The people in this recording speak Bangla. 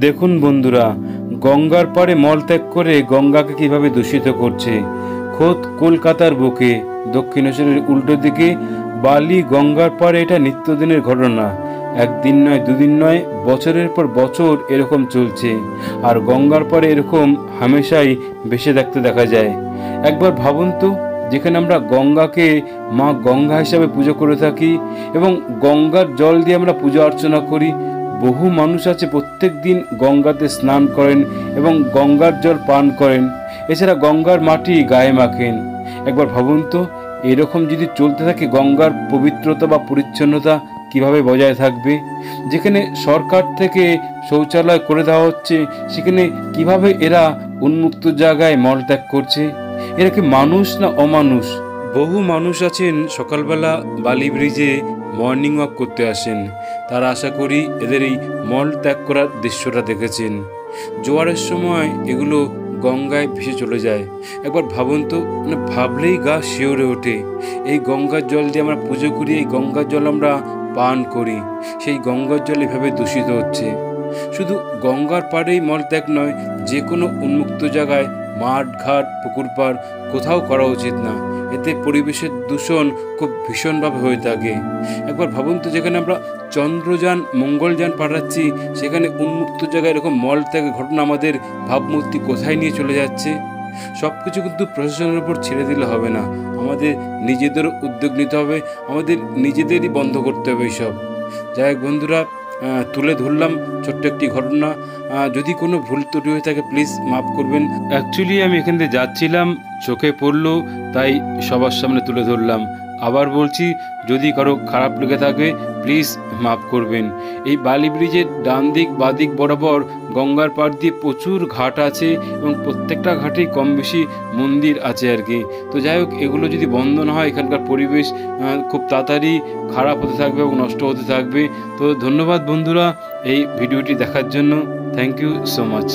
দেখুন বন্ধুরা, গঙ্গার পাড়ে মলত্যাগ করে গঙ্গাকে কিভাবে দূষিত করছে। খোদ কলকাতার বুকে দক্ষিণেশ্বরের উল্টো দিকে বালি গঙ্গার পাড়ে এটা নিত্যদিনের ঘটনা। একদিন নয়, দুদিন নয়, বছরের পর বছর এরকম চলছে। আর গঙ্গার পাড়ে এরকম হামেশাই ভেসে থাকতে দেখা যায়। একবার ভাবুন তো, যেখানে আমরা গঙ্গাকে মা গঙ্গা হিসাবে পুজো করে থাকি এবং গঙ্গার জল দিয়ে আমরা পূজা অর্চনা করি, বহু মানুষ আছে প্রত্যেক দিন গঙ্গাতে স্নান করেন এবং গঙ্গার জল পান করেন, এছাড়া গঙ্গার মাটি গায়ে মাখেন। একবার ভাবুন তো, এরকম যদি চলতে থাকে গঙ্গার পবিত্রতা বা পরিচ্ছন্নতা কিভাবে বজায় থাকবে। যেখানে সরকার থেকে শৌচালয় করে দেওয়া হচ্ছে, সেখানে কিভাবে এরা উন্মুক্ত জায়গায় মলত্যাগ করছে। এরা কি মানুষ না অমানুষ? বহু মানুষ আছেন সকালবেলা বালি ব্রিজে মর্নিং ওয়াক করতে আসেন। তারা আশা করি এদের এই মল ত্যাগ করার দৃশ্যটা দেখেছেন। জোয়ারের সময় এগুলো গঙ্গায় ভেসে চলে যায়। একবার ভাবুন তো, ভাবলেই গা শিউরে ওঠে। এই গঙ্গার জল দিয়ে আমরা পুজো করি, এই গঙ্গার জল আমরা পান করি, সেই গঙ্গার জল এভাবে দূষিত হচ্ছে। শুধু গঙ্গার পাড়েই মলত্যাগ নয়, যে কোনো উন্মুক্ত জায়গায়, মাঠ ঘাট পুকুর পাড়, কোথাও করা উচিত না। এতে পরিবেশের দূষণ খুব ভীষণভাবে হয়ে থাকে। একবার ভাবুন তো, যেখানে আমরা চন্দ্রযান মঙ্গলযান পাঠাচ্ছি, সেখানে উন্মুক্ত জায়গায় এরকম মলত্যাগের ঘটনা, আমাদের ভাবমূর্তি কোথায় নিয়ে চলে যাচ্ছে। সব কিছু কিন্তু প্রশাসনের উপর ছেড়ে দিলে হবে না, আমাদের নিজেদেরও উদ্যোগ নিতে হবে, আমাদের নিজেদেরই বন্ধ করতে হবে এইসব। যাই হোক বন্ধুরা, তুলে ধরলাম ছোট্ট একটি ঘটনা। যদি কোনো ভুল ত্রুটি হয়ে থাকে প্লিজ মাফ করবেন। অ্যাকচুয়ালি আমি এখান থেকে যাচ্ছিলাম, চোখে পড়লো, তাই সবার সামনে তুলে ধরলাম। আবার বলছি, যদি কারো খারাপ লেগে থাকে প্লিজ মাফ করবেন। এই বালি ব্রিজের ডান দিক বাঁ দিক বরাবর গঙ্গার পাড় দিয়ে প্রচুর ঘাট আছে এবং প্রত্যেকটা ঘাটেই কম বেশি মন্দির আছে আর কি। তো যাই হোক, এগুলো যদি বন্ধ না হয় এখানকার পরিবেশ খুব তাড়াতাড়ি খারাপ হতে থাকবে এবং নষ্ট হতে থাকবে। তো ধন্যবাদ বন্ধুরা এই ভিডিওটি দেখার জন্য। Thank you so much.